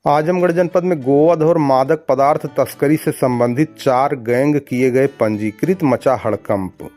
आजमगढ़ जनपद में गोवध और मादक पदार्थ तस्करी से संबंधित 4 गैंग किए गए पंजीकृत, मचा हड़कंप।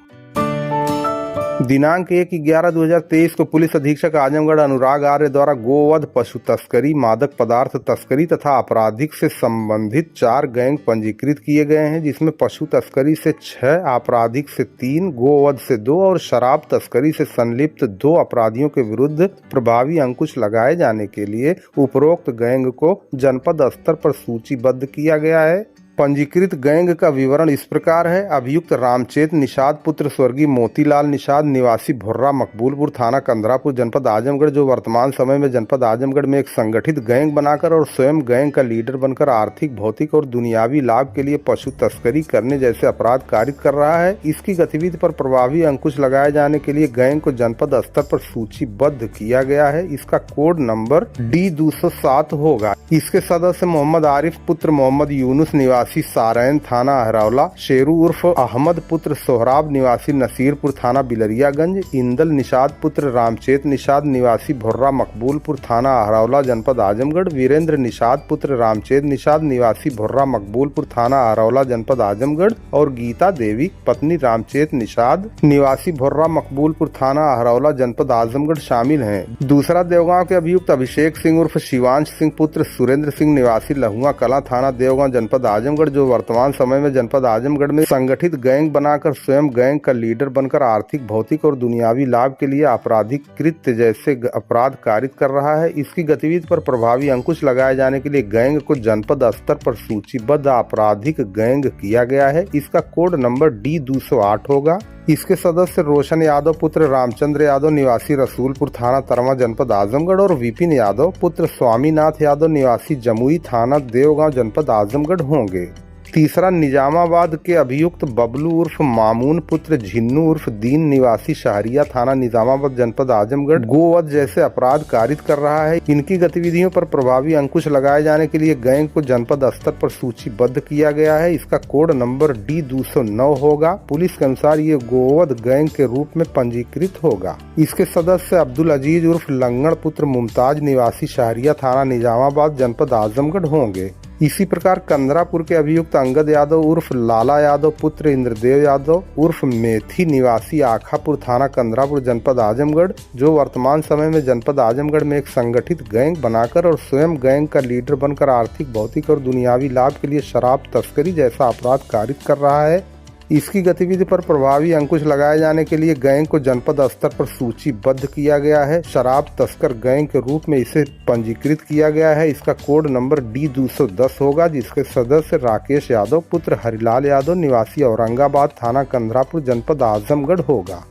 दिनांक 1/11/2023 को पुलिस अधीक्षक आजमगढ़ अनुराग आर्य द्वारा गोवध, पशु तस्करी, मादक पदार्थ तस्करी तथा आपराधिक से संबंधित 4 गैंग पंजीकृत किए गए हैं, जिसमें पशु तस्करी से 6, आपराधिक से 3, गोवध से 2 और शराब तस्करी से संलिप्त 2 अपराधियों के विरुद्ध प्रभावी अंकुश लगाए जाने के लिए उपरोक्त गैंग को जनपद स्तर पर सूचीबद्ध किया गया है। पंजीकृत गैंग का विवरण इस प्रकार है। अभियुक्त रामचेत निषाद पुत्र स्वर्गीय मोतीलाल निषाद निवासी भुर्रा मकबूलपुर थाना कंदरापुर जनपद आजमगढ़, जो वर्तमान समय में जनपद आजमगढ़ में एक संगठित गैंग बनाकर और स्वयं गैंग का लीडर बनकर आर्थिक, भौतिक और दुनियावी लाभ के लिए पशु तस्करी करने जैसे अपराध कारित कर रहा है। इसकी गतिविधि पर प्रभावी अंकुश लगाए जाने के लिए गैंग को जनपद स्तर पर सूचीबद्ध किया गया है। इसका कोड नंबर D207 होगा। इसके सदस्य मोहम्मद आरिफ पुत्र मोहम्मद यूनुस निवासी सारैन थाना अहरौला, शेरू उर्फ अहमद पुत्र सोहराब निवासी नसीरपुर थाना बिलरियागंज, इंदल निषाद पुत्र रामचेत निषाद निवासी भुर्रा मकबूलपुर थाना अहरौला जनपद आजमगढ़, वीरेंद्र निषाद पुत्र रामचेत निषाद निवासी भुर्रा मकबूलपुर थाना अहरौला जनपद आजमगढ़ और गीता देवी पत्नी रामचेत निषाद निवासी भुर्रा मकबूलपुर थाना अहरौला जनपद आजमगढ़ शामिल हैं। दूसरा देवगांव के अभियुक्त अभिषेक सिंह उर्फ शिवांश सिंह पुत्र सुरेंद्र सिंह निवासी लहुआ कला थाना देवगांव जनपद आजमगढ़, जो वर्तमान समय में जनपद आजमगढ़ में संगठित गैंग बनाकर स्वयं गैंग का लीडर बनकर आर्थिक, भौतिक और दुनियावी लाभ के लिए आपराधिक कृत्य जैसे अपराध कारित कर रहा है। इसकी गतिविधि पर प्रभावी अंकुश लगाए जाने के लिए गैंग को जनपद स्तर पर सूचीबद्ध आपराधिक गैंग किया गया है। इसका कोड नंबर D208 होगा। इसके सदस्य रोशन यादव पुत्र रामचंद्र यादव निवासी रसूलपुर थाना तरमा जनपद आजमगढ़ और विपिन यादव पुत्र स्वामीनाथ यादव निवासी जमुई थाना देवगांव जनपद आजमगढ़ होंगे। तीसरा निजामाबाद के अभियुक्त बबलू उर्फ मामून पुत्र झिन्नू उर्फ दीन निवासी शहरिया थाना निजामाबाद जनपद आजमगढ़ गोवध जैसे अपराध कारित कर रहा है। इनकी गतिविधियों पर प्रभावी अंकुश लगाए जाने के लिए गैंग को जनपद स्तर पर सूचीबद्ध किया गया है। इसका कोड नंबर D209 होगा। पुलिस के अनुसार ये गोवध गैंग के रूप में पंजीकृत होगा। इसके सदस्य अब्दुल अजीज उर्फ लंगड़ पुत्र मुमताज निवासी शहरिया थाना निजामाबाद जनपद आजमगढ़ होंगे। इसी प्रकार कंदरापुर के अभियुक्त अंगद यादव उर्फ लाला यादव पुत्र इंद्रदेव यादव उर्फ मेथी निवासी आखापुर थाना कंदरापुर जनपद आजमगढ़, जो वर्तमान समय में जनपद आजमगढ़ में एक संगठित गैंग बनाकर और स्वयं गैंग का लीडर बनकर आर्थिक, भौतिक और दुनियावी लाभ के लिए शराब तस्करी जैसा अपराध कारित कर रहा है। इसकी गतिविधि पर प्रभावी अंकुश लगाए जाने के लिए गैंग को जनपद स्तर पर सूचीबद्ध किया गया है। शराब तस्कर गैंग के रूप में इसे पंजीकृत किया गया है। इसका कोड नंबर D210 होगा, जिसके सदस्य राकेश यादव पुत्र हरिलाल यादव निवासी औरंगाबाद थाना कंदरापुर जनपद आजमगढ़ होगा।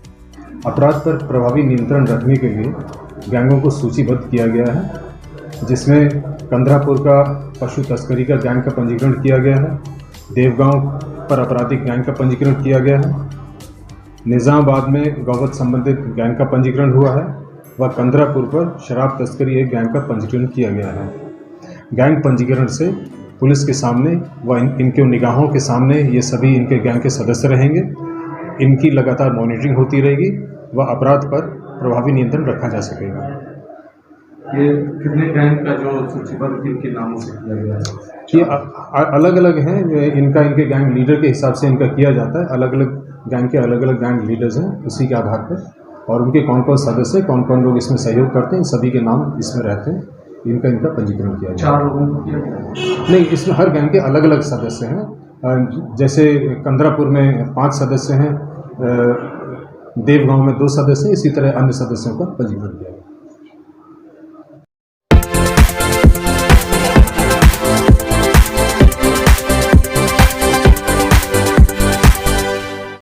अपराध पर प्रभावी नियंत्रण रखने के लिए गैंगों को सूचीबद्ध किया गया है, जिसमें कंदरापुर का पशु तस्करी का गैंग का पंजीकरण किया गया है, देवगांव पर आपराधिक गैंग का पंजीकरण किया गया है, निजामाबाद में गौवध संबंधित गैंग का पंजीकरण हुआ है व कंदरापुर पर शराब तस्करी एक गैंग का पंजीकरण किया गया है। गैंग पंजीकरण से पुलिस के सामने व इनके निगाहों के सामने ये सभी इनके गैंग के सदस्य रहेंगे। इनकी लगातार मॉनिटरिंग होती रहेगी व अपराध पर प्रभावी नियंत्रण रखा जा सकेगा। ये कितने गैंग का जो सूचीबद्ध किनके नामों से किया गया है? ये अलग अलग हैं। इनके गैंग लीडर के हिसाब से इनका किया जाता है। अलग अलग गैंग के अलग अलग गैंग लीडर्स हैं, उसी के आधार पर, और उनके कौन कौन सदस्य, कौन कौन लोग इसमें सहयोग करते हैं, सभी के नाम इसमें रहते हैं। इनका पंजीकरण किया जाता है। 4 लोगों को किया गया? नहीं, इसमें हर गैंग के अलग अलग सदस्य हैं। जैसे कंदरापुर में 5 सदस्य हैं, देवगांव में 2 सदस्य हैं, इसी तरह अन्य सदस्यों का पंजीकरण किया गया।